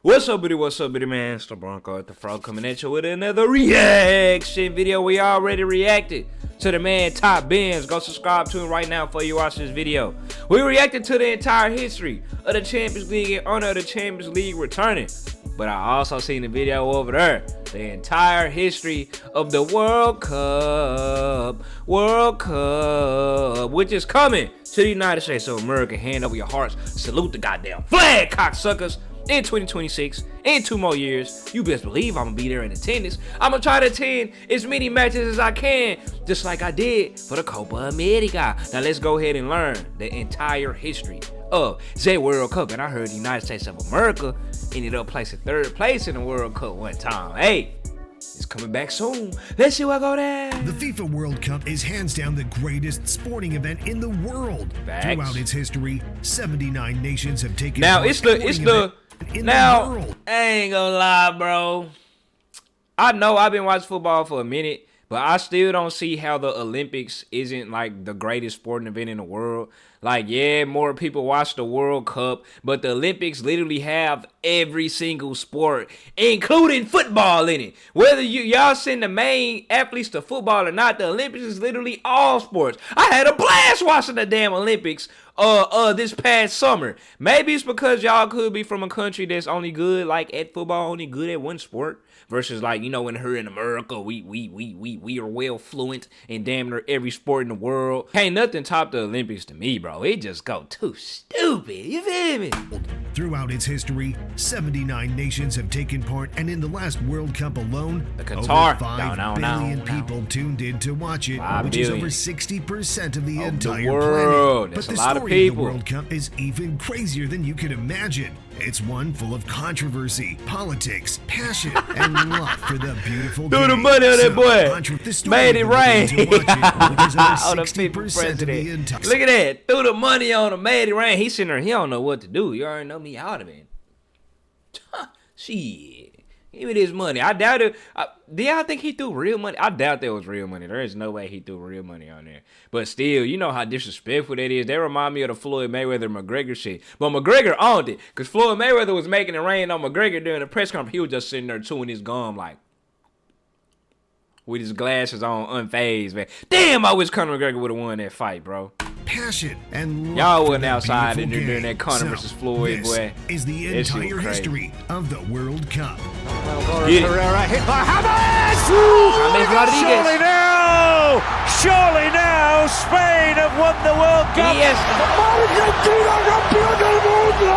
What's up, buddy, man? It's the Bronco at the Frog coming at you with another reaction video. We already reacted to the man Top Benz. Go subscribe to him right now before you watch this video. We reacted to the entire history of the Champions League in honor of the Champions League returning. But I also seen the video over there. The entire history of the World Cup, which is coming to the United States of America. Hand over your hearts. Salute the goddamn flag, cocksuckers. In 2026, in 2 more years, you best believe I'm gonna be there in attendance. I'm gonna try to attend as many matches as I can, just like I did for the Copa America. Now let's go ahead and learn the entire history of the World Cup. And I heard the United States of America ended up placing 3rd place in the World Cup one time. Hey, it's coming back soon. Let's see what go there. The FIFA World Cup is hands down the greatest sporting event in the world. Facts. Throughout its history, 79 nations have taken Now part it's the world. I ain't gonna lie, bro. I know I've been watching football for a minute, but I still don't see how the Olympics isn't like the greatest sporting event in the world. Like, yeah, more people watch the World Cup, but the Olympics literally have every single sport, including football in it. Whether y'all send the main athletes to football or not, the Olympics is literally all sports. I had a blast watching the damn Olympics this past summer. Maybe it's because y'all could be from a country that's only good like at football, only good at one sport, versus like, you know, in here in America, we are well fluent in damn near every sport in the world. Can't nothing top the Olympics to me, bro. It just go too stupid. You feel me? Throughout its history, 79 nations have taken part, and in the last World Cup alone, over 5 billion people tuned in to watch it, which is over 60% of the entire planet. But the story of the World Cup is even crazier than you could imagine. It's one full of controversy, politics, passion, and love for the beautiful game. Threw the money on that boy. Made it rain. On the 50%. Look at that. Threw the money on him. Made it rain. He's sitting there. He don't know what to do. You already know me out of it. Shit. Give me this money. I doubt it. Do y'all think he threw real money? I doubt there was real money. There is no way he threw real money on there. But still, you know how disrespectful that is. They remind me of the Floyd Mayweather-McGregor shit. But McGregor owned it. Because Floyd Mayweather was making it rain on McGregor during the press conference. He was just sitting there chewing his gum like, with his glasses on, unfazed, man. Damn, I wish Conor McGregor would have won that fight, bro. Passion and y'all wasn't outside and during that Conor versus Floyd, boy. Is the entire history of the World Cup. Herrera hit by James! Surely now, Spain have won the World Cup. Yes. Argentina campeón del mundo!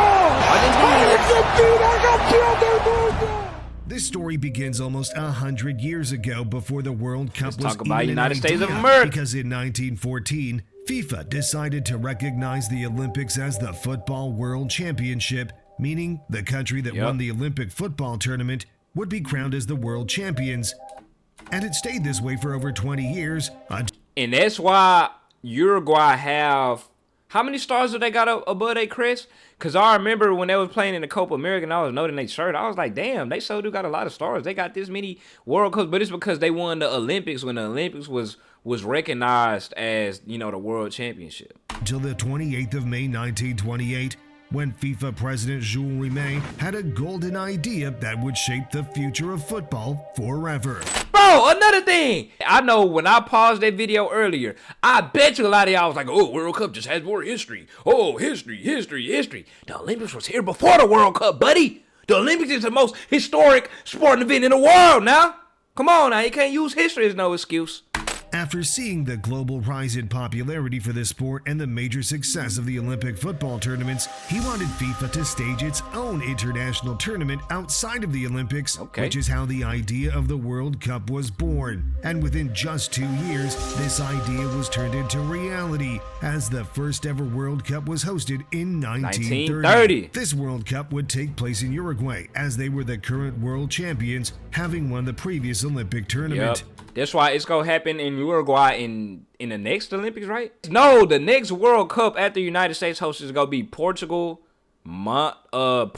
This story begins almost 100 years ago, before the World Cup was talk about even United an States of idea, America. because in 1914, FIFA decided to recognize the Olympics as the Football World Championship, meaning the country that won the Olympic football tournament would be crowned as the world champions. And it stayed this way for over 20 years. And that's why Uruguay have, how many stars do they got above their crest? Because I remember when they was playing in the Copa America and I was noting their shirt, I was like, damn, they so do got a lot of stars. They got this many World Cups, but it's because they won the Olympics when the Olympics was recognized as, you know, the World Championship. Until the 28th of May, 1928, when FIFA President Jules Rimet had a golden idea that would shape the future of football forever. Bro, another thing. I know when I paused that video earlier, I bet you a lot of y'all was like, oh, World Cup just has more history. Oh, history. The Olympics was here before the World Cup, buddy. The Olympics is the most historic sporting event in the world now. Come on now, you can't use history as no excuse. After seeing the global rise in popularity for this sport and the major success of the Olympic football tournaments, he wanted FIFA to stage its own international tournament outside of the Olympics, which is how the idea of the World Cup was born. And within just 2 years, this idea was turned into reality, as the first ever World Cup was hosted in 1930. This World Cup would take place in Uruguay, as they were the current world champions, having won the previous Olympic tournament. That's why it's going to happen in Uruguay in the next Olympics, right? No, the next World Cup after the United States hosts is going to be Portugal, Morocco,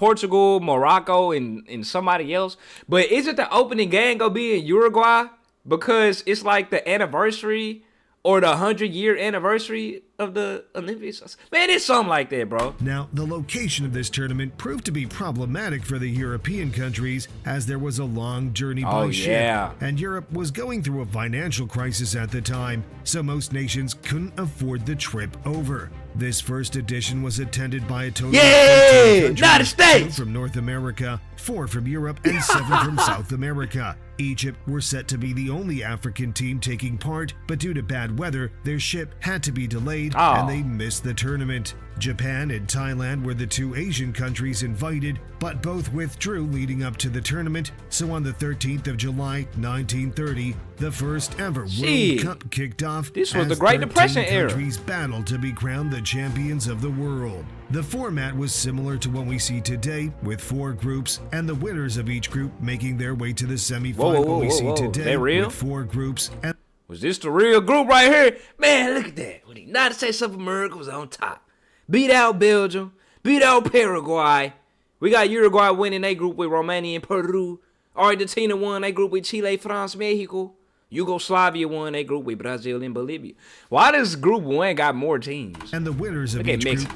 and somebody else. But isn't the opening game going to be in Uruguay? Because it's like the anniversary or the 100-year anniversary of the Olympics. Man, it's something like that, bro. Now, the location of this tournament proved to be problematic for the European countries as there was a long journey by ship, and Europe was going through a financial crisis at the time, so most nations couldn't afford the trip over. This first edition was attended by a total of 15 countries, United States! 2 from North America, 4 from Europe, and 7 from South America. Egypt were set to be the only African team taking part, but due to bad weather, their ship had to be delayed and they missed the tournament. Japan and Thailand were the 2 Asian countries invited, but both withdrew leading up to the tournament. So on the 13th of July, 1930, the first ever World Cup kicked off. This was the Great Depression era. Countries battled to be crowned the champions of the world. The format was similar to what we see today, with 4 groups, and the winners of each group making their way to the semifinal we see today with 4 groups. And was this the real group right here? Man, look at that. When the United States of America was on top. Beat out Belgium, beat out Paraguay. We got Uruguay winning their group with Romania and Peru. Argentina won their group with Chile, France, Mexico. Yugoslavia won their group with Brazil and Bolivia. Why does Group 1 got more teams? And the winners of each group.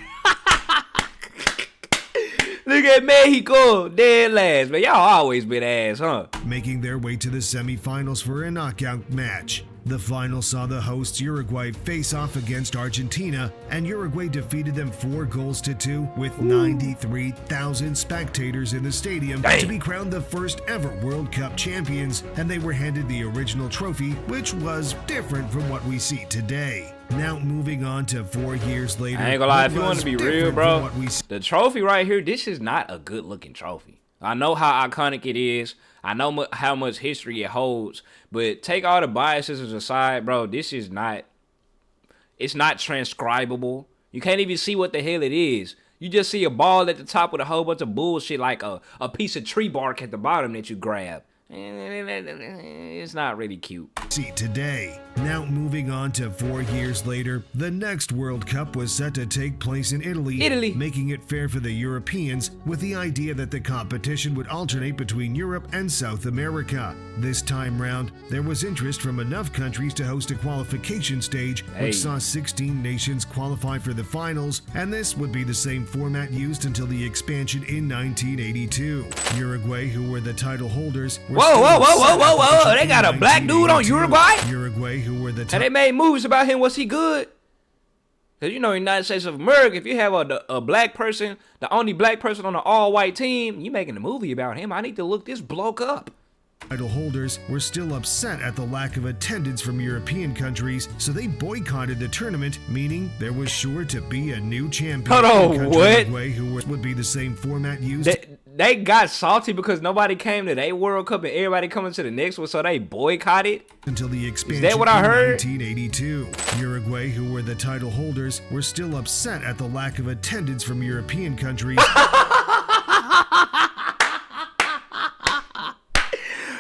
Look at Mexico, dead last. Man, y'all always been ass, huh? Making their way to the semifinals for a knockout match. The final saw the hosts Uruguay face off against Argentina, and Uruguay defeated them 4-2 with 93,000 spectators in the stadium to be crowned the first ever World Cup champions, and they were handed the original trophy, which was different from what we see today. Now moving on to 4 years later. I ain't gonna lie, if you want to be real, bro, the trophy right here, this is not a good looking trophy. I know how iconic it is. I know how much history it holds, but take all the biases aside, bro, this is not, it's not transcribable. You can't even see what the hell it is. You just see a ball at the top with a whole bunch of bullshit like a piece of tree bark at the bottom that you grab. It's not really cute. See today. Now moving on to 4 years later, the next World Cup was set to take place in Italy, making it fair for the Europeans with the idea that the competition would alternate between Europe and South America. This time round, there was interest from enough countries to host a qualification stage, which saw 16 nations qualify for the finals, and this would be the same format used until the expansion in 1982. Uruguay, who were the title holders, were Whoa. They got a black dude on Uruguay? Uruguay, who were the and they made movies about him. Was he good? Because, you know, in the United States of America, if you have a black person, the only black person on an all-white team, you making a movie about him, I need to look this bloke up. Title holders were still upset at the lack of attendance from European countries, so they boycotted the tournament, meaning there was sure to be a new champion. Hold on, what? Uruguay, who would be the same format used. They got salty because nobody came to their World Cup and everybody coming to the next one, so they boycotted until the expansion. Is that what I heard? 1982. Uruguay, who were the title holders, were still upset at the lack of attendance from European countries.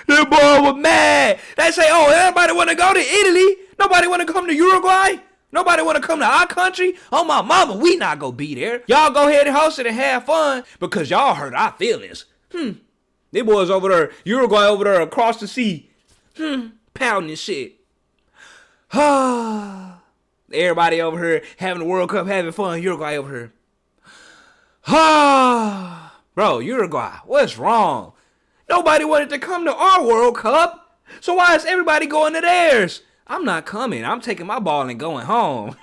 The boy was mad. They say, oh, everybody want to go to Italy. Nobody want to come to Uruguay. Nobody want to come to our country. Oh, my mama, we not going to be there. Y'all go ahead and host it and have fun because y'all hurt our feelings. They boys over there, Uruguay over there across the sea. Pounding shit. Everybody over here having the World Cup, having fun. Uruguay over here. Bro, Uruguay, what's wrong? Nobody wanted to come to our World Cup, so why is everybody going to theirs? I'm not coming. I'm taking my ball and going home.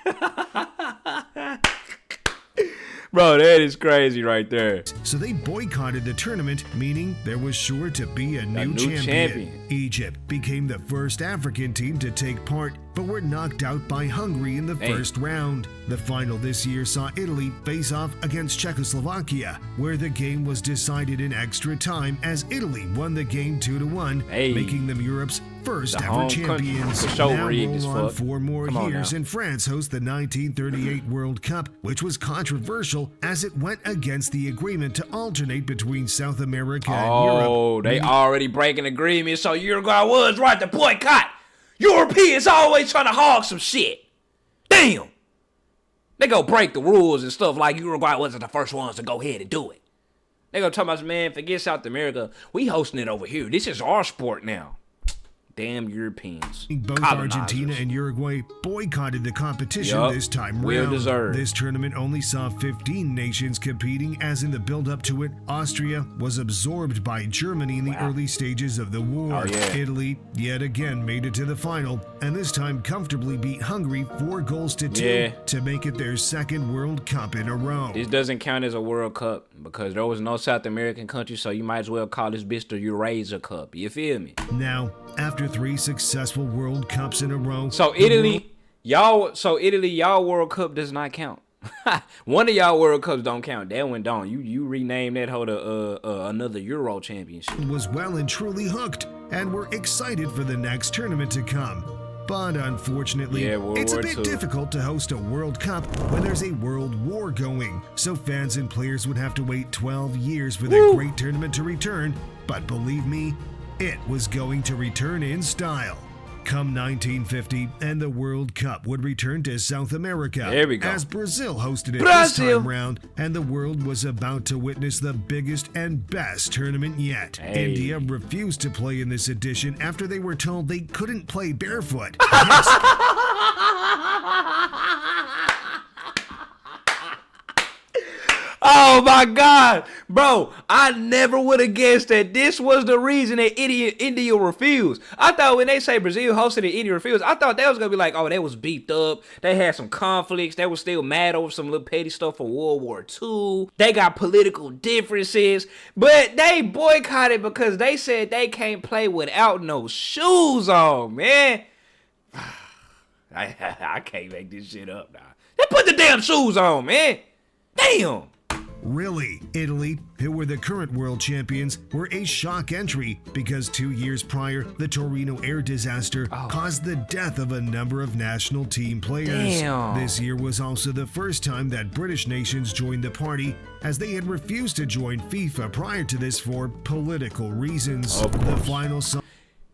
Bro, that is crazy right there. So they boycotted the tournament, meaning there was sure to be a new champion. Egypt became the first African team to take part, but were knocked out by Hungary in the first round. The final this year saw Italy face off against Czechoslovakia, where the game was decided in extra time as Italy won the game 2-1, making them Europe's first ever champions. Now roll on 4 more years and France hosts the 1938 World Cup, which was controversial as it went against the agreement to alternate between South America and Europe. Oh, they already breaking agreement, so Uruguay was right to boycott. Europeans always trying to hog some shit. Damn. They go break the rules and stuff like Uruguay wasn't the first ones to go ahead and do it. They gonna talk about, man, forget South America. We hosting it over here. This is our sport now. damn Europeans. Both Colonizers. Argentina and Uruguay boycotted the competition this time well round. deserved. This tournament only saw 15 nations competing, as in the build-up to it, Austria was absorbed by Germany in the early stages of the war. Italy, yet again, made it to the final, and this time comfortably beat Hungary 4-2 to make it their second World Cup in a row. This doesn't count as a World Cup because there was no South American country, so you might as well call this bitch the Eurasia Cup. You feel me? Now, after 3 successful World Cups in a row, so Italy, y'all World Cup does not count. One of y'all World Cups don't count. That one don't. You rename that whole another Euro championship. Was well and truly hooked, and were excited for the next tournament to come. But unfortunately, it's a bit difficult to host a World Cup when there's a World War going. So fans and players would have to wait 12 years for the great tournament to return. But believe me, it was going to return in style. Come 1950, and the World Cup would return to South America. There we go. As Brazil hosted it this time round, and the world was about to witness the biggest and best tournament yet. India refused to play in this edition after they were told they couldn't play barefoot. Oh my God, bro! I never would have guessed that this was the reason that India refused. I thought when they say Brazil hosted and India refused, I thought that was gonna be like, oh, they was beefed up. They had some conflicts. They were still mad over some little petty stuff from World War II. They got political differences, but they boycotted because they said they can't play without no shoes on, man. I can't make this shit up now. They put the damn shoes on, man. Damn. Really, Italy, who were the current world champions, were a shock entry because 2 years prior, the Torino air disaster caused the death of a number of national team players. Damn. This year was also the first time that British nations joined the party, as they had refused to join FIFA prior to this for political reasons. The final song.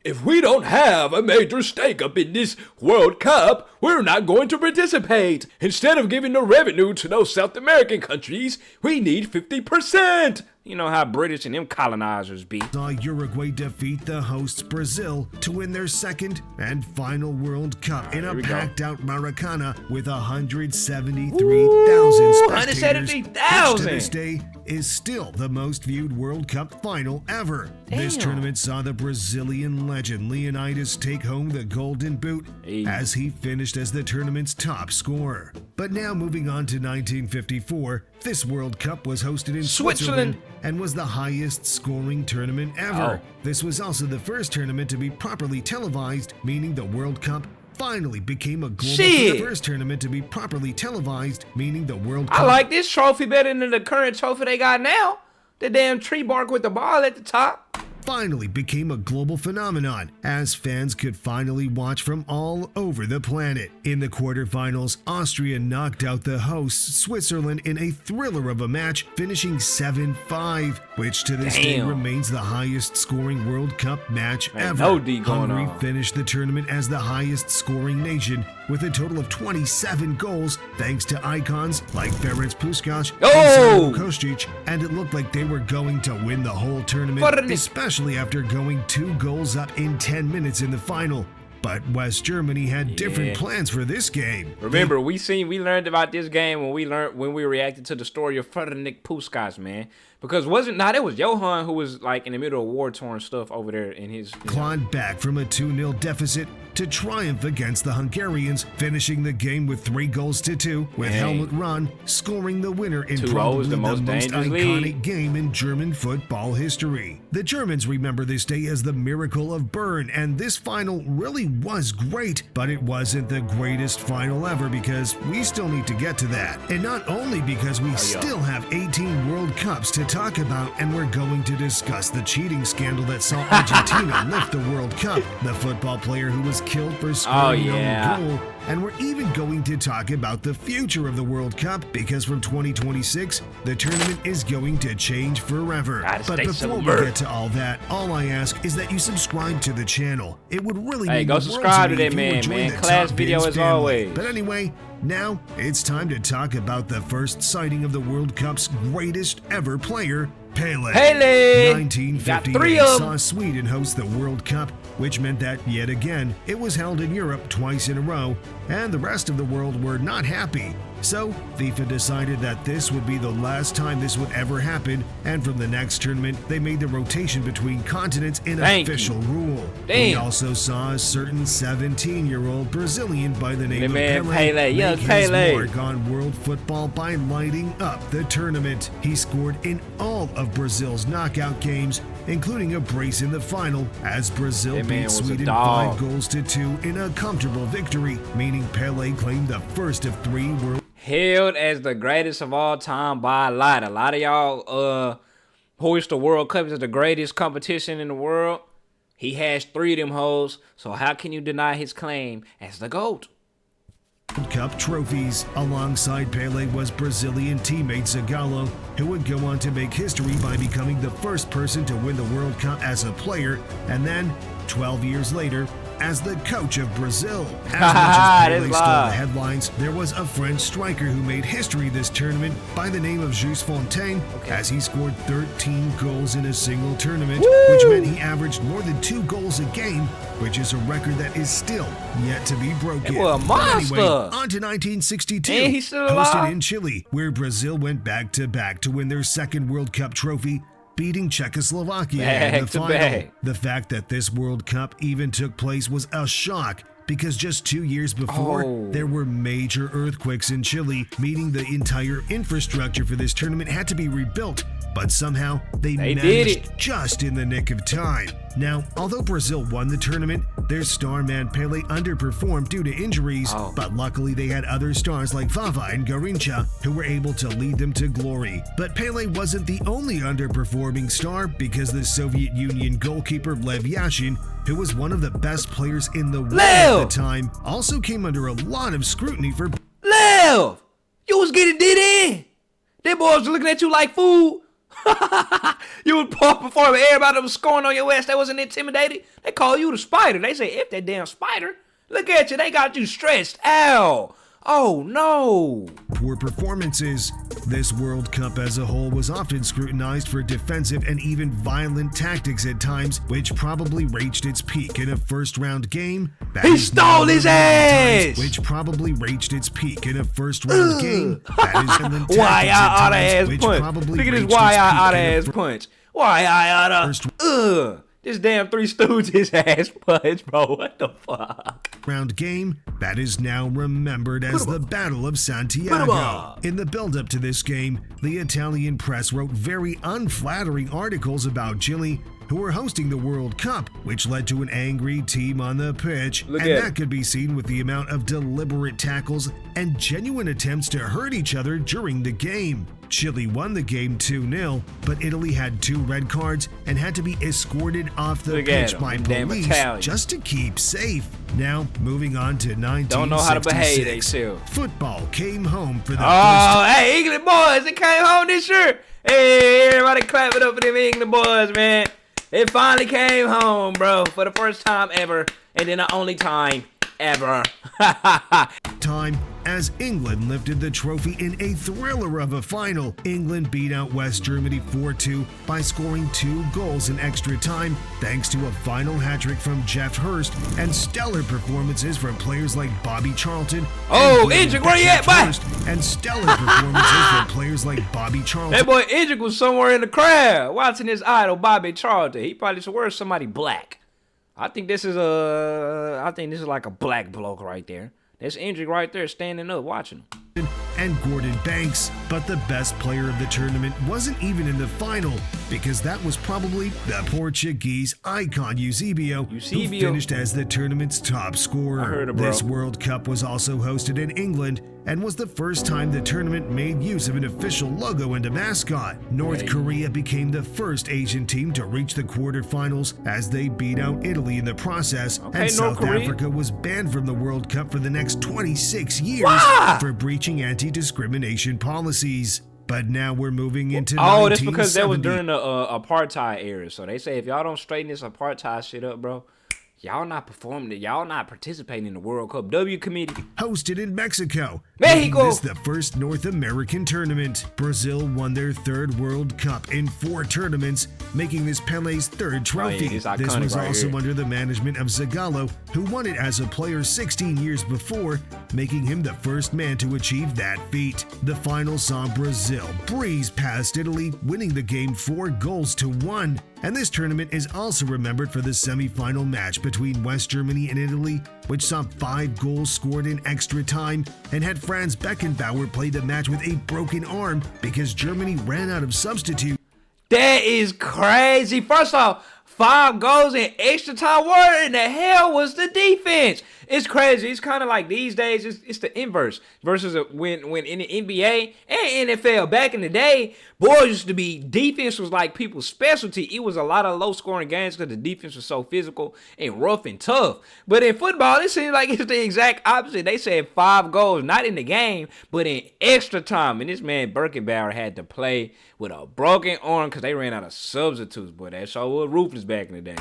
If we don't have a major stake up in this World Cup, we're not going to participate. Instead of giving the revenue to those South American countries, we need 50%. You know how British and them colonizers be. Saw Uruguay defeat the hosts Brazil to win their second and final World Cup in a packed-out Maracana with 173,000 spectators, which to this day is still the most viewed World Cup final ever. This tournament saw the Brazilian legend Leonidas take home the Golden Boot as he finished as the tournament's top scorer. But now moving on to 1954, this World Cup was hosted in Switzerland and was the highest scoring tournament ever. This was also the first tournament to be properly televised, meaning the World Cup finally became a global. The first tournament to be properly televised, meaning the World Cup. I like this trophy better than the current trophy they got now. The damn tree bark with the ball at the top. Finally became a global phenomenon, as fans could finally watch from all over the planet. In the quarterfinals, Austria knocked out the hosts Switzerland in a thriller of a match, finishing 7-5, which to this day remains the highest scoring World Cup match ever. Hungary finished the tournament as the highest scoring nation with a total of 27 goals, thanks to icons like Ferenc Puskás and Sandro Kostic, and it looked like they were going to win the whole tournament, especially after going 2 goals up in 10 minutes in the final. But West Germany had different plans for this game. Remember, we learned about this game when we reacted to the story of Ferenc Puskás, man. Because it was Johan who was like in the middle of war-torn stuff over there in his... Clawed back from a 2-0 deficit to triumph against the Hungarians, finishing the game with 3-2, with Helmut Rahn scoring the winner in probably the most iconic game in German football history. The Germans remember this day as the miracle of Bern, and this final really was great, but it wasn't the greatest final ever because we still need to get to that. And not only because we still have 18 World Cups to talk about, and we're going to discuss the cheating scandal that saw Argentina lift the World Cup, the football player who was killed for scoring an own goal, and we're even going to talk about the future of the World Cup because from 2026, the tournament is going to change forever. But before we get to all that, all I ask is that you subscribe to the channel. It would really mean go subscribe to that man. Class video as always. But anyway, now it's time to talk about the first sighting of the World Cup's greatest ever player, Pelé. Pelé. 1958 saw Sweden host the World Cup, which meant that, yet again, it was held in Europe twice in a row, and the rest of the world were not happy. So, FIFA decided that this would be the last time this would ever happen, and from the next tournament, they made the rotation between continents an official rule. We also saw a certain 17-year-old Brazilian by the name of Pelé make his mark on world football by lighting up the tournament. He scored in all of Brazil's knockout games, including a brace in the final, as Brazil beat Sweden 5-2 in a comfortable victory, meaning Pelé claimed the first of 3 world. Hailed as the greatest of all time by a lot. A lot of y'all hoist the World Cup as the greatest competition in the world. He has 3 of them hoes, so how can you deny his claim as the GOAT? World Cup trophies. Alongside Pelé was Brazilian teammate Zagallo, who would go on to make history by becoming the first person to win the World Cup as a player, and then, 12 years later, as the coach of Brazil. As much as Pelé stole the headlines, there was a French striker who made history this tournament by the name of Jules Fontaine, as he scored 13 goals in a single tournament, which meant he averaged more than 2 goals a game, which is a record that is still yet to be broken. A monster. Anyway, on to 1962, hosted in Chile, where Brazil went back-to-back to win their second World Cup trophy, beating Czechoslovakia in the final. The fact that this World Cup even took place was a shock, because just 2 years before, there were major earthquakes in Chile, meaning the entire infrastructure for this tournament had to be rebuilt, but somehow they managed just in the nick of time. Now, although Brazil won the tournament, their star man Pelé underperformed due to injuries, but luckily they had other stars like Vava and Garrincha who were able to lead them to glory. But Pelé wasn't the only underperforming star, because the Soviet Union goalkeeper Lev Yashin, who was one of the best players in the world at the time, also came under a lot of scrutiny for Lev! You was getting did in! Them boys was looking at you like food. You was performing, everybody was scoring on your ass. They wasn't intimidated. They call you the spider. They say, if that damn spider, look at you, they got you stressed. Ow. Oh no. Poor performances. This World Cup as a whole was often scrutinized for defensive and even violent tactics at times, which probably reached its peak in a first-round game. He stole his ass! Which probably reached its peak in a first-round game. That is why I oughta ass punch. Look at this why I oughta ass punch. Why I oughta. This damn Three Stooges ass punch, bro. What the fuck? Round game that is now remembered as the Battle of Santiago. In the build-up to this game, the Italian press wrote very unflattering articles about Chile, who were hosting the World Cup, which led to an angry team on the pitch, and that could be seen with the amount of deliberate tackles and genuine attempts to hurt each other during the game. Chile won the game 2-0, but Italy had 2 red cards and had to be escorted off the pitch by police just to keep safe. Now, moving on to 1966. Don't know how to behave, they too. Football came home for the first. Hey, England boys, it came home this year. Hey, everybody clap it up for them England boys, man. It finally came home, bro, for the first time ever, and then the only time ever. Time as England lifted the trophy in a thriller of a final. England beat out West Germany 4-2 by scoring 2 goals in extra time, thanks to a final hat-trick from Jeff Hurst and stellar performances from players like Bobby Charlton. Idrick, where you at, boy? And stellar performances from players like Bobby Charlton. That boy Idrick was somewhere in the crowd watching his idol Bobby Charlton. He probably should wear somebody black. I think this is like a black bloke right there. There's Idrick right there standing up watching him. And Gordon Banks, but the best player of the tournament wasn't even in the final, because that was probably the Portuguese icon Eusebio, who finished as the tournament's top scorer. This World Cup was also hosted in England and was the first time the tournament made use of an official logo and a mascot. North Korea became the first Asian team to reach the quarterfinals as they beat out Italy in the process, and South Africa was banned from the World Cup for the next 26 years for breaching anti-discrimination policies. But now we're moving into 1970. That's because that was during the apartheid era. So they say if y'all don't straighten this apartheid shit up, bro, Y'all not performing. Y'all not participating in the World Cup. W committee. Hosted in Mexico. Mexico. Making this the first North American tournament. Brazil won their third World Cup in 4 tournaments, making this Pelé's third trophy. this This was right also here. under the management of Zagallo, who won it as a player 16 years before, making him the first man to achieve that feat. The final saw Brazil breeze past Italy, winning the game 4-1. And this tournament is also remembered for the semi-final match between West Germany and Italy, which saw 5 goals scored in extra time and had Franz Beckenbauer play the match with a broken arm because Germany ran out of substitute. That is crazy. First off, 5 goals in extra time. What in the hell was the defense? It's crazy. It's kind of like these days, it's the inverse versus when in the NBA and NFL back in the day, boys used to be, defense was like people's specialty. It was a lot of low-scoring games because the defense was so physical and rough and tough. But in football, it seems like it's the exact opposite. They said 5 goals, not in the game, but in extra time. And this man Beckenbauer had to play with a broken arm because they ran out of substitutes. Boy, that show was ruthless back in the day.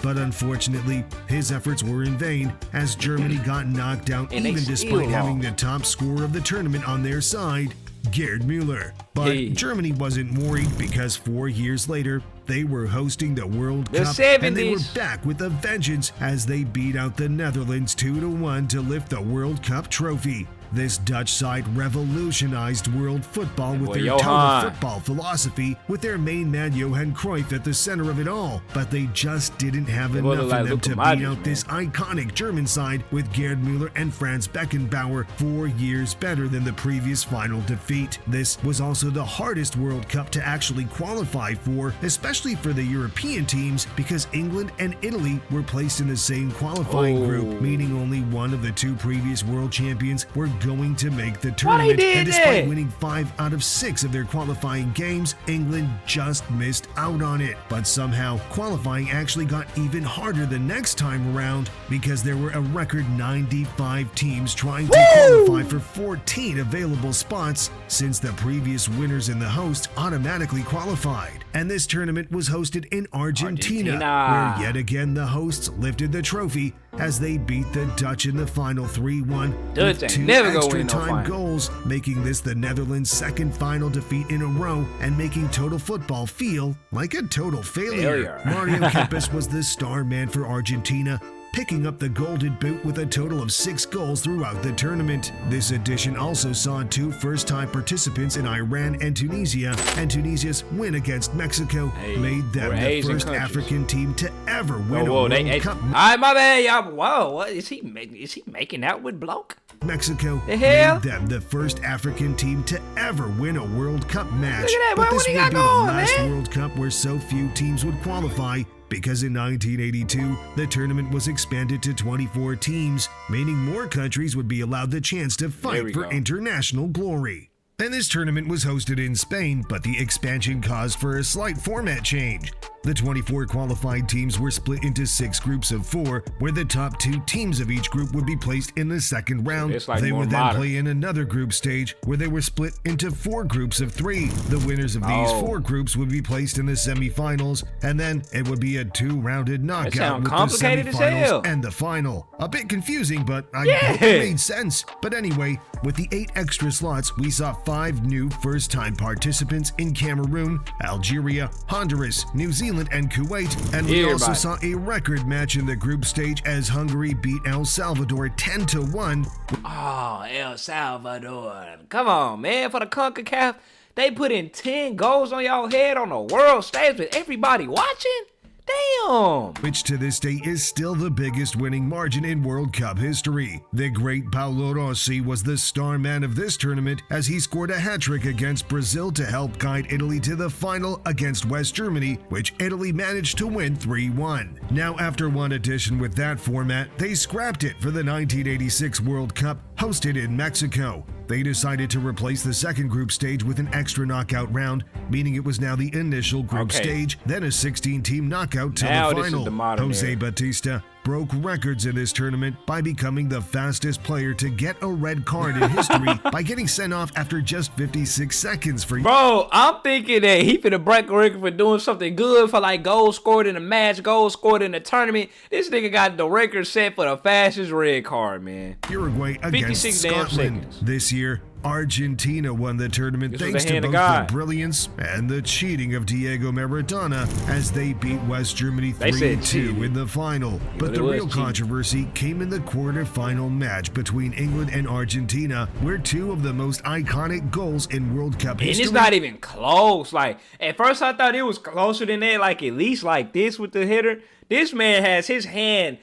But unfortunately, his efforts were in vain as Germany got knocked out And they even still despite having lost. the top scorer of the tournament on their side, Gerd Müller. But Hey. Germany wasn't worried because 4 years later, they were hosting the World The Cup 70s. and they were back with a vengeance as they beat out the Netherlands 2-1 to lift the World Cup trophy. This Dutch side revolutionized world football with Boy, their Johan. total football philosophy, with their main man Johan Cruyff at the center of it all. But they just didn't have They wasn't enough in like them to Luka beat Modric, out this iconic German side with Gerd Müller and Franz Beckenbauer 4 years better than the previous final defeat. This was also the hardest World Cup to actually qualify for, especially for the European teams, because England and Italy were placed in the same qualifying group, meaning only one of the 2 previous world champions were going to make the tournament. did And despite that? winning 5 out of 6 of their qualifying games, England just missed out on it. But somehow, qualifying actually got even harder the next time around because there were a record 95 teams trying to qualify for 14 available spots, since the previous winners and the hosts automatically qualified. And this tournament was hosted in Argentina, Argentina. where yet again the hosts lifted the trophy as they beat the Dutch in the final 3-1 Dutch with ain't 2 never gonna extra win no time final. goals, making this the Netherlands' second final defeat in a row and making total football feel like a total failure. Mario Kempes was the star man for Argentina, picking up the Golden Boot with a total of 6 goals throughout the tournament. This edition also saw 2 first-time participants in Iran and Tunisia's win against Mexico made them we're the Asian first countries. African team to ever win a Whoa, World they. Cup. All right, my bad, y'all. Whoa, what is he making? Is he making out with bloke? Mexico The hell? made them the first African team to ever win a World Cup match. Look at that, but boy, this what he would got be the going, last man? World Cup where so few teams would qualify, because in 1982, the tournament was expanded to 24 teams, meaning more countries would be allowed the chance to There fight we for go. international glory. And this tournament was hosted in Spain, but the expansion caused for a slight format change. The 24 qualified teams were split into 6 groups of 4, where the top 2 teams of each group would be placed in the second round. It's like They more would then modern. play in another group stage, where they were split into 4 groups of 3. The winners of these 4 groups would be placed in the semifinals, and then it would be a 2-rounded knockout sound with the complicated as hell. semifinals and the final. A bit confusing, but I Yeah. hope it made sense. But anyway, with the 8 extra slots, we saw 5 new first-time participants in Cameroon, Algeria, Honduras, New Zealand, and Kuwait. And we also Everybody. saw a record match in the group stage as Hungary beat El Salvador 10-1. Oh, El Salvador. Come on, man. For the CONCACAF, they put in 10 goals on y'all head on the world stage with everybody watching? Damn. Which to this day is still the biggest winning margin in World Cup history. The great Paolo Rossi was the star man of this tournament as he scored a hat-trick against Brazil to help guide Italy to the final against West Germany, which Italy managed to win 3-1. Now, after one edition with that format, they scrapped it for the 1986 World Cup hosted in Mexico. They decided to replace the second group stage with an extra knockout round, meaning it was now the initial group Okay. stage, then a 16-team knockout till Now the this is final. the modern Jose era. Batista, broke records in this tournament by becoming the fastest player to get a red card in history by getting sent off after just 56 seconds for... Bro, I'm thinking that he finna break a record for doing something good, for like goals scored in a match, goals scored in a tournament. This nigga got the record set for the fastest red card, man. Uruguay against 56 damn Scotland. seconds. This year, Argentina won the tournament This was thanks the to hand of both God. the brilliance and the cheating of Diego Maradona as they beat West Germany They said 3-2 cheating. in the final. but But it the was real cheating. controversy came in the quarterfinal match between England and Argentina, where two of the most iconic goals in World Cup And history... it's not even close. Like, at first I thought it was closer than that, like at least like this with the hitter. This man has his hand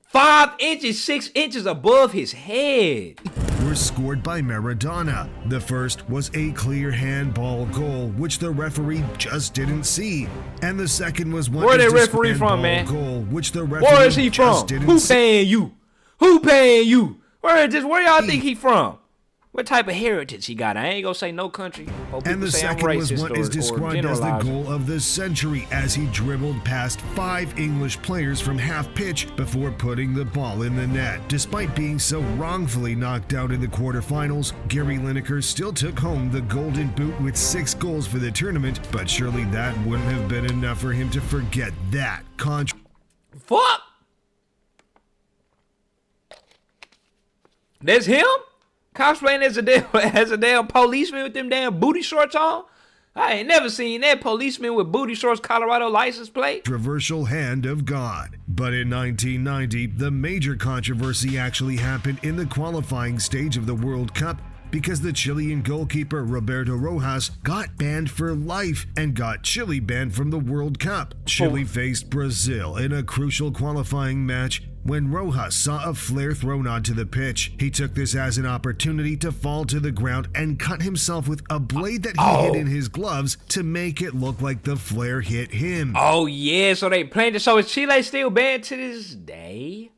5 inches, 6 inches above his head. were scored by Maradona. The first was a clear handball goal, which the referee just didn't see. And the second was one Where that just referee from, handball man? goal, which the referee Where is he just from? didn't Who see. paying you? Who paying you? Where y'all think he from? What type of heritage he got? I ain't gonna say no country. And the second was what is described as the goal of the century, as he dribbled past 5 English players from half pitch before putting the ball in the net. Despite being so wrongfully knocked out in the quarterfinals, Gary Lineker still took home the Golden Boot with 6 goals for the tournament, but surely that wouldn't have been enough for him to forget that Fuck! That's him? Cosplaying as a damn policeman with them damn booty shorts on? I ain't never seen that policeman with booty shorts Colorado license plate. controversial hand of God. But in 1990, the major controversy actually happened in the qualifying stage of the World Cup, because the Chilean goalkeeper Roberto Rojas got banned for life and got Chile banned from the World Cup. Chile faced Brazil in a crucial qualifying match when Rojas saw a flare thrown onto the pitch. He took this as an opportunity to fall to the ground and cut himself with a blade that he hid in his gloves to make it look like the flare hit him. Oh yeah, so they planned it. So is Chile still banned to this day?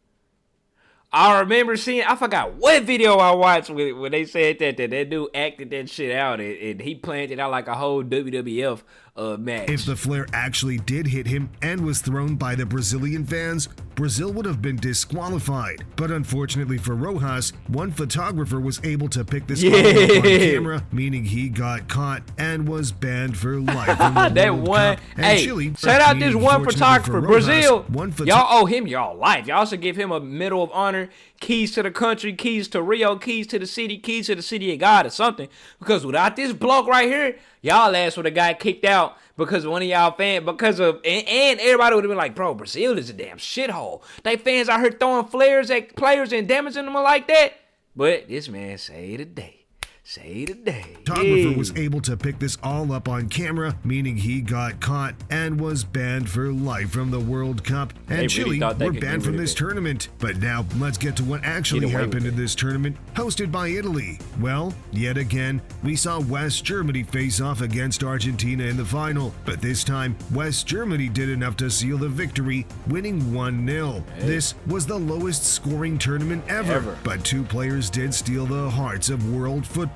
I remember seeing, I forgot what video I watched when they said that dude acted that shit out and he planned it out like a whole WWF match. If the flare actually did hit him and was thrown by the Brazilian fans, Brazil would have been disqualified. But unfortunately for Rojas, one photographer was able to pick this all up on camera, meaning he got caught and was banned for life from the that World one, Cup. And hey, Chile, shout out this meaning one fortunately photographer, for Rojas, Brazil. one Y'all owe him y'all life. Y'all should give him a Medal of Honor, keys to the country, keys to Rio, keys to the city of God or something. Because without this bloke right here, y'all ass would have got kicked out because of one of y'all fans, because of, and everybody would have been like, bro, Brazil is a damn shithole. They fans out here throwing flares at players and damaging them like that. But this man say today. Say today. Photographer was able to pick this all up on camera, meaning he got caught and was banned for life from the World Cup. And really Chile thought they were could banned get from rid of this it. tournament. But now let's get to what actually Get away happened with in this tournament, hosted by Italy. Well, yet again, we saw West Germany face off against Argentina in the final. But this time, West Germany did enough to seal the victory, winning 1-0. This was the lowest scoring tournament ever. But 2 players did steal the hearts of world football,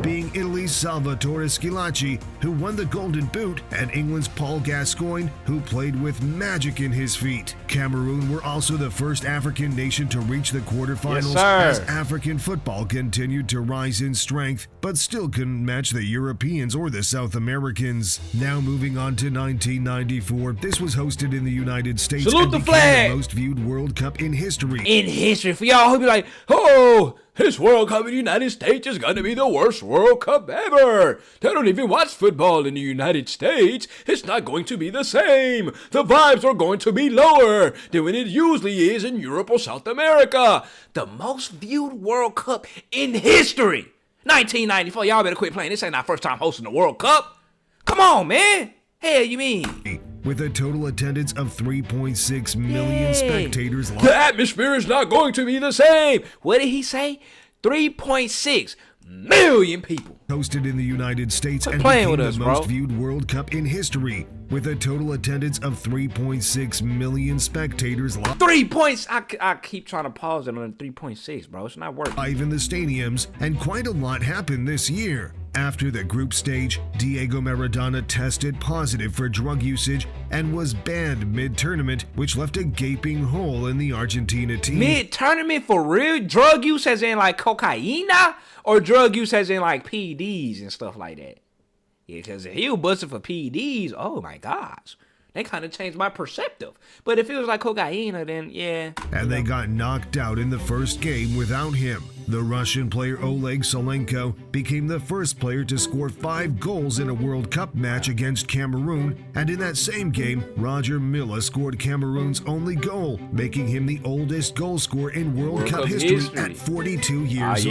being Italy's Salvatore Schillaci, who won the Golden Boot, and England's Paul Gascoigne, who played with magic in his feet. Cameroon were also the first African nation to reach the quarterfinals, Yes, as sir. African football continued to rise in strength, but still couldn't match the Europeans or the South Americans. Now moving on to 1994, this was hosted in the United States Salute and the became flag! the most viewed World Cup in history. In history, for y'all who be like, oh, this World Cup in the United States is gonna be the worst World Cup ever. They don't even watch football in the United States. It's not going to be the same. The vibes are going to be lower than when it usually is in Europe or South America. The most viewed World Cup in history. 1994. Y'all better quit playing. This ain't our first time hosting the World Cup. Come on, man. Hell, you mean? With a total attendance of 3.6 million spectators The atmosphere is not going to be the same. What did he say? 3.6 million people. hosted in the United States and playing became with us, the bro. most viewed World Cup in history, with a total attendance of 3.6 million spectators 3 points. I keep trying to pause it on 3.6, bro. It's not working. live in the stadiums, and quite a lot happened this year. After the group stage, Diego Maradona tested positive for drug usage and was banned mid-tournament, which left a gaping hole in the Argentina team. Mid-tournament for real? Drug use as in like cocaine? Or drug use as in like PEDs and stuff like that? Yeah, because if he was busted for PEDs, oh my gosh. They kind of changed my perspective. But if it was like cocaine, then yeah. And they got knocked out in the first game without him. The Russian player Oleg Solenko became the first player to score 5 goals in a World Cup match against Cameroon, and in that same game, Roger Milla scored Cameroon's only goal, making him the oldest goal scorer in World Cup history at 42 years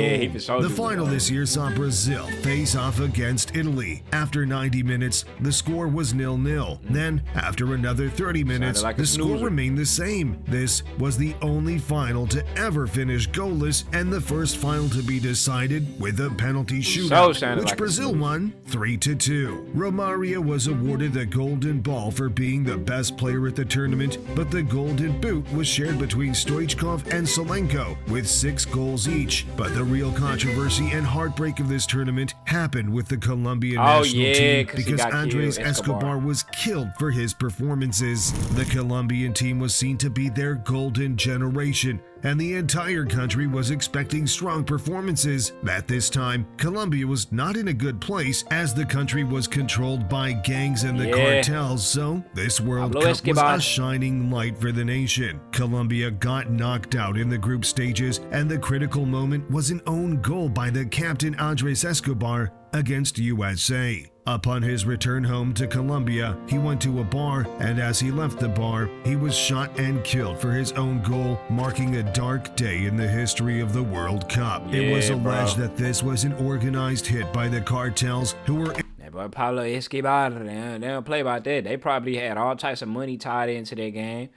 old. The final this year saw Brazil face off against Italy. After 90 minutes, the score was 0-0. Then, after another 30 minutes, the score remained the same. This was the only final to ever finish goalless and the first final to be decided with a penalty shootout, which Brazil won 3-2. Romario was awarded the Golden Ball for being the best player at the tournament, but the Golden Boot was shared between Stoichkov and Solenko with 6 goals each. But the real controversy and heartbreak of this tournament happened with the Colombian national team because Andres Escobar was killed for his performances. The Colombian team was seen to be their golden generation, and the entire country was expecting strong performances. At this time, Colombia was not in a good place as the country was controlled by gangs and the cartels, so this World Cup was a shining light for the nation. Colombia got knocked out in the group stages, and the critical moment was an own goal by the captain Andres Escobar against USA. Upon his return home to Colombia, he went to a bar, and as he left the bar, he was shot and killed for his own goal, marking a dark day in the history of the World Cup. It was alleged that this was an organized hit by the cartels who were... But Pablo Escobar, they don't play about that. They probably had all types of money tied into their game.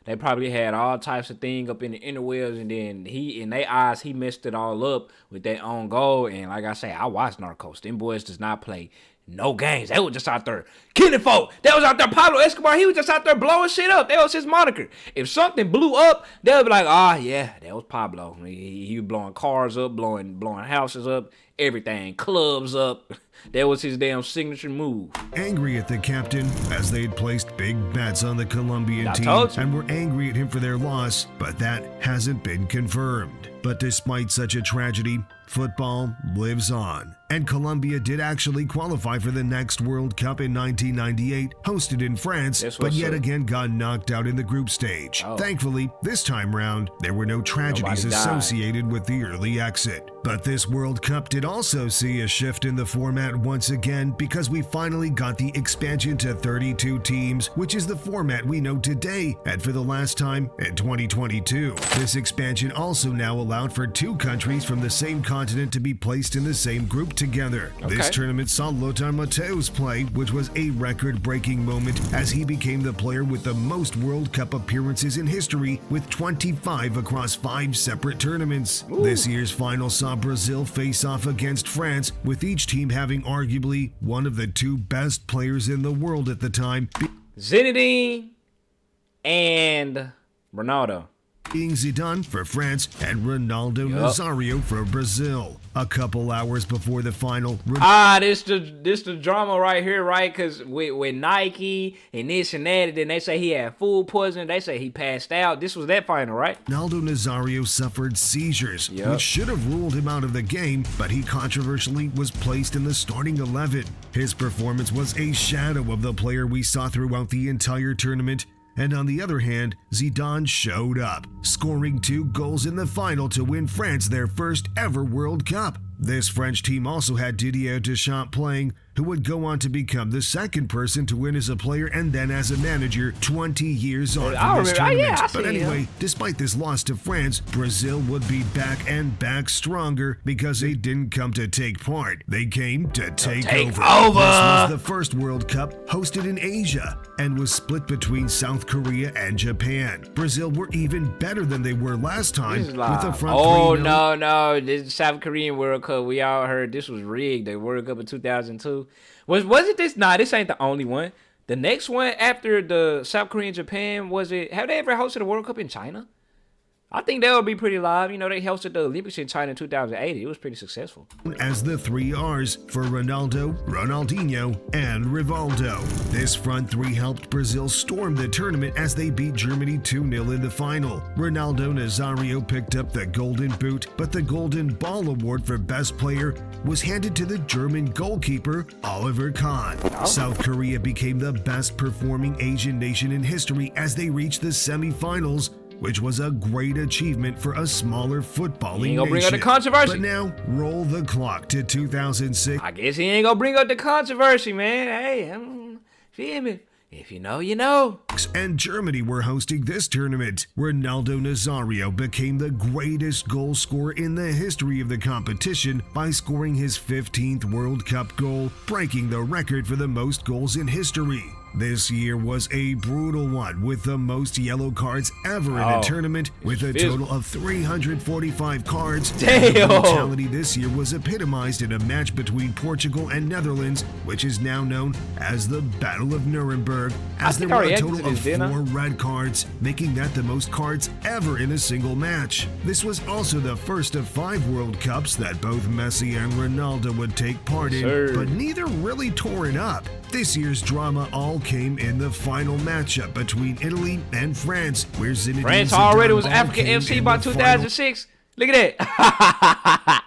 They probably had all types of things up in the interwebs, and then in their eyes, he messed it all up with their own goal. And like I say, I watched Narcos. Them boys does not play no games. They were just out there killing folk. They was out there. Pablo Escobar, he was just out there blowing shit up. That was his moniker. If something blew up, they'll be like, yeah, that was Pablo. He was blowing cars up, blowing houses up, everything, clubs up. That was his damn signature move. Angry at the captain as they'd placed big bets on the Colombian team and were angry at him for their loss, but that hasn't been confirmed. But despite such a tragedy, football lives on. And Colombia did actually qualify for the next World Cup in 1998, hosted in France, but yet again got knocked out in the group stage. Thankfully, this time round, there were no tragedies associated with the early exit. But this World Cup did also see a shift in the format once again because we finally got the expansion to 32 teams, which is the format we know today, and for the last time in 2022. This expansion also now allowed for 2 countries from the same continent to be placed in the same group together. This tournament saw Lothar Matthäus play, which was a record-breaking moment as he became the player with the most World Cup appearances in history, with 25 across 5 separate tournaments. This year's final saw Brazil face off against France, with each team having arguably one of the 2 best players in the world at the time, Zinedine and Ronaldo. Being Zidane for France and Ronaldo Nazario for Brazil. A couple hours before the final, this the drama right here, right? Because with Nike and this and that, then they say he had food poisoning. They say he passed out. This was that final, right? Ronaldo Nazario suffered seizures, which should have ruled him out of the game, but he controversially was placed in the starting 11. His performance was a shadow of the player we saw throughout the entire tournament. And on the other hand, Zidane showed up, scoring 2 goals in the final to win France their first ever World Cup. This French team also had Didier Deschamps playing, who would go on to become the second person to win as a player and then as a manager 20 years on from this tournament. But anyway, despite this loss to France, Brazil would be back and back stronger because they didn't come to take part. They came to take over. This was the first World Cup hosted in Asia and was split between South Korea and Japan. Brazil were even better than they were last time with a front 3-0. No, this South Korean World Cup, we all heard this was rigged. The World Cup of 2002. Was it this? Nah, this ain't the only one. The next one after the South Korea and Japan, was it? Have they ever hosted a World Cup in China? I think that would be pretty live. You know, they hosted the Olympics in China in 2008. It was pretty successful. As the 3 R's for Ronaldo, Ronaldinho, and Rivaldo. This front 3 helped Brazil storm the tournament as they beat Germany 2-0 in the final. Ronaldo Nazario picked up the Golden Boot, but the Golden Ball award for Best Player was handed to the German goalkeeper, Oliver Kahn. South Korea became the best performing Asian nation in history as they reached the semifinals, which was a great achievement for a smaller footballing He ain't gonna bring up nation. the controversy. But now, roll the clock to 2006. I guess he ain't gonna bring up the controversy, man. Hey, feel me? If you know, you know. And Germany were hosting this tournament. Ronaldo Nazario became the greatest goal scorer in the history of the competition by scoring his 15th World Cup goal, breaking the record for the most goals in history. This year was a brutal one, with the most yellow cards ever in a tournament, with a total of 345 cards. Damn! The brutality this year was epitomized in a match between Portugal and Netherlands, which is now known as the Battle of Nuremberg, as there were a total of 4 red cards, making that the most cards ever in a single match. This was also the first of 5 World Cups that both Messi and Ronaldo would take part in, but neither really tore it up. This year's drama all came in the final matchup between Italy and France, where Zinedine France Zidane already was all African came FC in by the 2006. Look at that.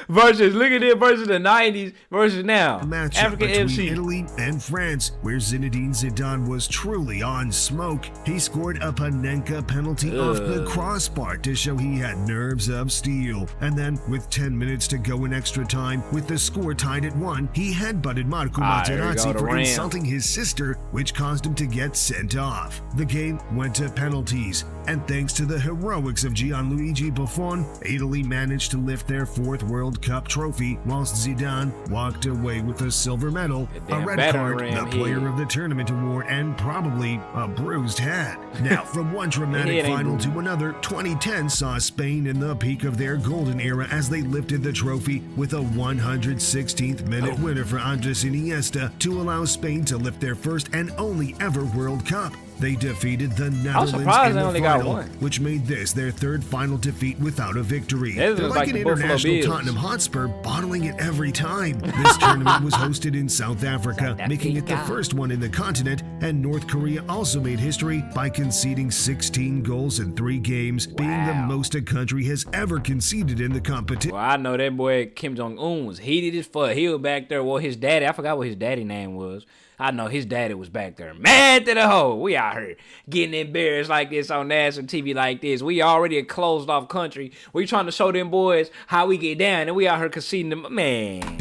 Look at it versus the 90s versus now. Matchup African between FC. Italy and France, where Zinedine Zidane was truly on smoke. He scored a Panenka penalty off the crossbar to show he had nerves of steel. And then, with 10 minutes to go in extra time, with the score tied at 1, he headbutted Marco Materazzi for insulting his sister, which caused him to get sent off. The game went to penalties, and thanks to the heroics of Gianluigi Buffon, Italy managed to lift their 4th World Cup trophy, whilst Zidane walked away with a silver medal, a red card, the Player of the Tournament award, and probably a bruised head. Now, from one dramatic final to another, 2010 saw Spain in the peak of their golden era as they lifted the trophy with a 116th minute winner for Andres Iniesta to allow Spain to lift their first and only ever World Cup. They defeated the Netherlands in the final, which made this their 3rd final defeat without a victory. They're like an international Tottenham Hotspur, bottling it every time. This tournament was hosted in South Africa, making it the first one in the continent, and North Korea also made history by conceding 16 goals in 3 games, being the most a country has ever conceded in the competition. Well, I know that boy Kim Jong-un was heated as fuck. He was back there. Well, his daddy, I forgot what his daddy name was. I know his daddy was back there, mad to the hoe. We out here getting embarrassed like this on national TV like this. We already a closed off country. We trying to show them boys how we get down, and we out here conceding them, man.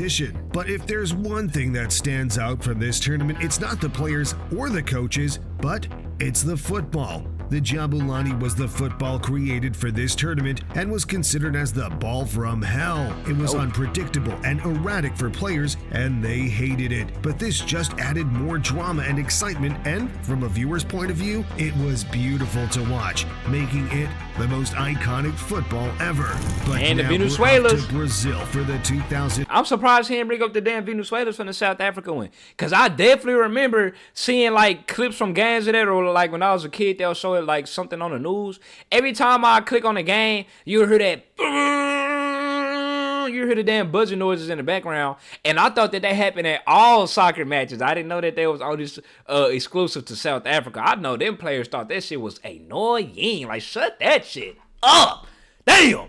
But if there's one thing that stands out from this tournament, it's not the players or the coaches, but it's the football. The Jabulani was the football created for this tournament and was considered as the ball from hell. It was unpredictable and erratic for players, and they hated it. But this just added more drama and excitement, and from a viewer's point of view, it was beautiful to watch, making it the most iconic football ever. But and now the Venezuelans. we're off to Brazil for the 2000. I'm surprised he didn't bring up the damn Venezuelans from the South Africa one, because I definitely remember seeing like clips from games of that, or like when I was a kid, they'll show it like something on the news. Every time I click on the game, you'll hear that. You hear the damn buzzing noises in the background, and I thought that happened at all soccer matches. I didn't know that they was only exclusive to South Africa. I know them players thought that shit was annoying. Like, shut that shit up. Damn.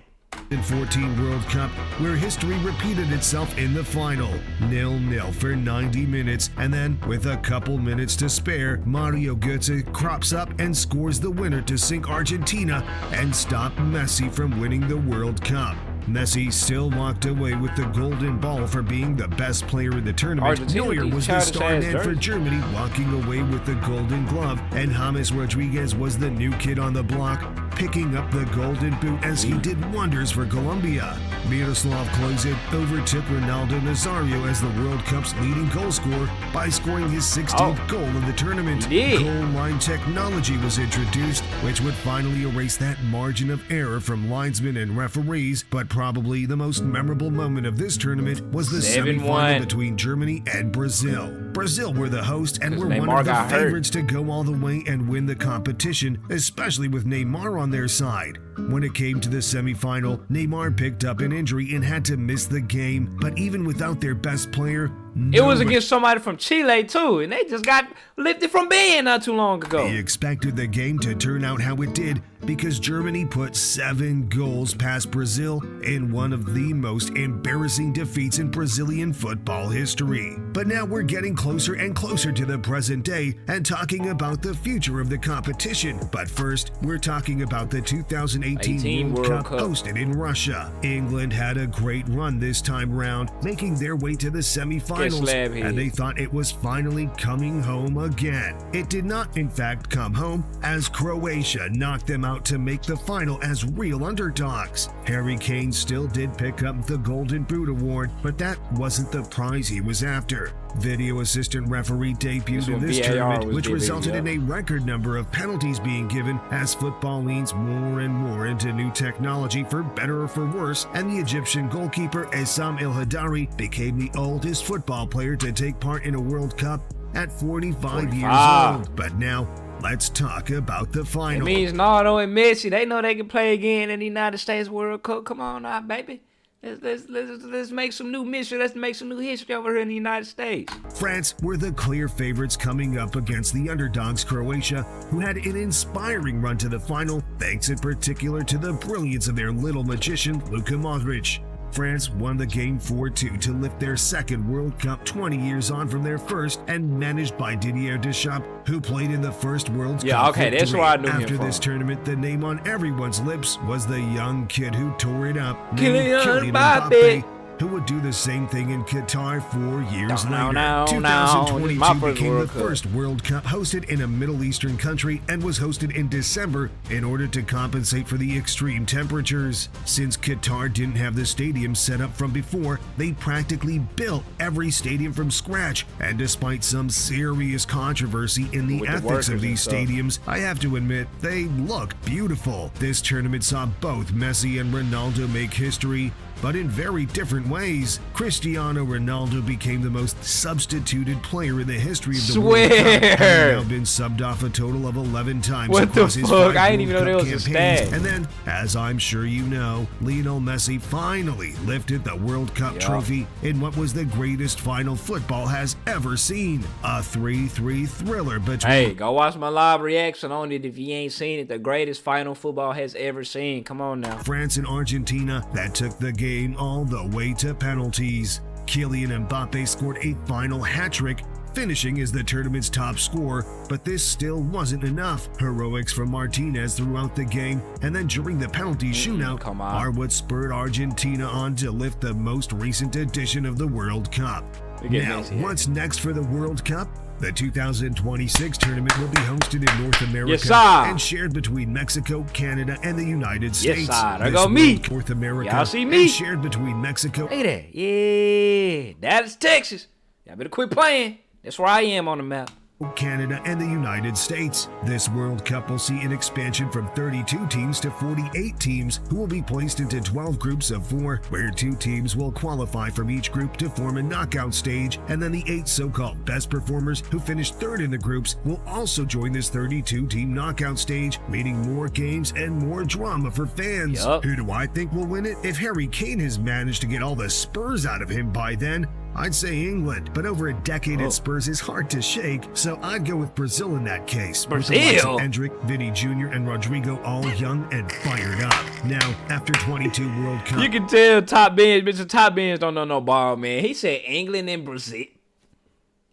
2014 World Cup, where history repeated itself in the final. 0-0 for 90 minutes, and then, with a couple minutes to spare, Mario Götze crops up and scores the winner to sink Argentina and stop Messi from winning the World Cup. Messi still walked away with the golden ball for being the best player in the tournament. Neuer was the star man for Germany, walking away with the golden glove, and James Rodriguez was the new kid on the block, picking up the golden boot as he did wonders for Colombia. Miroslav Klose overtook Ronaldo Nazario as the World Cup's leading goal scorer by scoring his 16th goal of the tournament. Goal line technology was introduced, which would finally erase that margin of error from linesmen and referees, but probably the most memorable moment of this tournament was the semi-final between Germany and Brazil. Brazil were the hosts and were Neymar one of the got hurt. favorites to go all the way and win the competition, especially with Neymar on their side. When it came to the semifinal, Neymar picked up an injury and had to miss the game, but even without their best player, It was against somebody from Chile, too, and they just got lifted from being not too long ago. They expected the game to turn out how it did because Germany put 7 goals past Brazil in one of the most embarrassing defeats in Brazilian football history. But now we're getting closer and closer to the present day and talking about the future of the competition. But first, we're talking about the 2018 World Cup hosted in Russia. England had a great run this time round, making their way to the semifinals, and they thought it was finally coming home again. It did not, in fact, come home, as Croatia knocked them out to make the final as real underdogs. Harry Kane still did pick up the Golden Boot award, but that wasn't the prize he was after. Video assistant referee debuted in this tournament, which resulted in a record number of penalties being given as football leans more and more into new technology for better or for worse, and the Egyptian goalkeeper Essam El Hadari became the oldest football player to take part in a World Cup at 45 years old. But now, let's talk about the final. It means Ronaldo and Messi, they know they can play again in the United States World Cup. Come on now, baby. Let's make some new history. Let's make some new history over here in the United States. France were the clear favorites coming up against the underdogs Croatia, who had an inspiring run to the final, thanks in particular to the brilliance of their little magician, Luka Modric. France won the game 4-2 to lift their second World Cup 20 years on from their first, and managed by Didier Deschamps, who played in the first World Cup victory. That's where I knew him After from. this tournament, the name on everyone's lips was the young kid who tore it up, Kylian named Kylian Mbappe, who would do the same thing in Qatar 4 years No, later. no, 2022 my first became World the Cup. first World Cup hosted in a Middle Eastern country and was hosted in December in order to compensate for the extreme temperatures. Since Qatar didn't have the stadium set up from before, they practically built every stadium from scratch, and despite some serious controversy in the With the ethics of workers these and stuff. stadiums, I have to admit, they look beautiful. This tournament saw both Messi and Ronaldo make history, but in very different ways. Cristiano Ronaldo became the most substituted player in the history of the World Cup, having now been subbed off a total of 11 times What across the his fuck? 5 I didn't even World know Cup there was a campaigns. stat. And then, as I'm sure you know, Lionel Messi finally lifted the World Cup trophy in what was the greatest final football has ever seen. A 3-3 thriller between... Hey, go watch my live reaction on it if you ain't seen it. The greatest final football has ever seen. Come on now. France and Argentina that took the game all the way to penalties. Kylian Mbappe scored a final hat-trick, finishing as the tournament's top scorer, but this still wasn't enough. Heroics from Martinez throughout the game and then during the penalty shootout are what spurred Argentina on to lift the most recent edition of the World Cup. Now, what's next for the World Cup? The 2026 tournament will be hosted in North America and shared between Mexico, Canada, and the United States. There go me. North America Y'all see me? and shared between Mexico. Hey there. Yeah. That is Texas. Y'all better quit playing. That's where I am on the map. Canada, and the United States. This World Cup will see an expansion from 32 teams to 48 teams, who will be placed into 12 groups of 4, where 2 teams will qualify from each group to form a knockout stage, and then the 8 so-called best performers who finish third in the groups will also join this 32-team knockout stage, meaning more games and more drama for fans. Who do I think will win it? If Harry Kane has managed to get all the Spurs out of him by then, I'd say England, but over a decade at Spurs is hard to shake, so I'd go with Brazil in that case. Brazil? Hendrick, Vinny Jr., and Rodrigo all young and fired up. Now, after 22 World Cup... You can tell Top Benz don't know no ball, man. He said England and Brazil.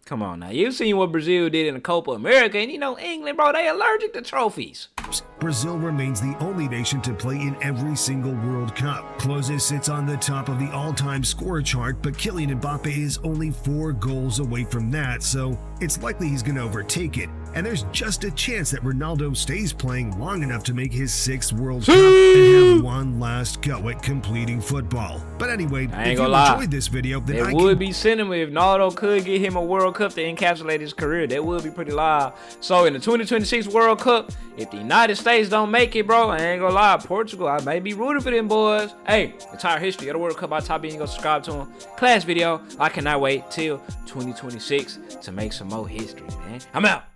Come on now. You seen what Brazil did in the Copa America, and you know England, bro, they allergic to trophies. Brazil remains the only nation to play in every single World Cup. Closes sits on the top of the all-time score chart, but Kylian Mbappe is only 4 goals away from that, so it's likely he's going to overtake it. and there's just a chance that Ronaldo stays playing long enough to make his 6th World Cup and have one last go at completing football. But anyway, if you enjoyed this video, then it would be cinema if Ronaldo could get him a World Cup to encapsulate his career. That would be pretty live. So in the 2026 World Cup, if the United States don't make it, bro, I ain't gonna lie, Portugal, I may be rooting for them boys. Hey, entire history of the World Cup by Top Bean, go subscribe to him. Class video. I cannot wait till 2026 to make some more history, man. I'm out.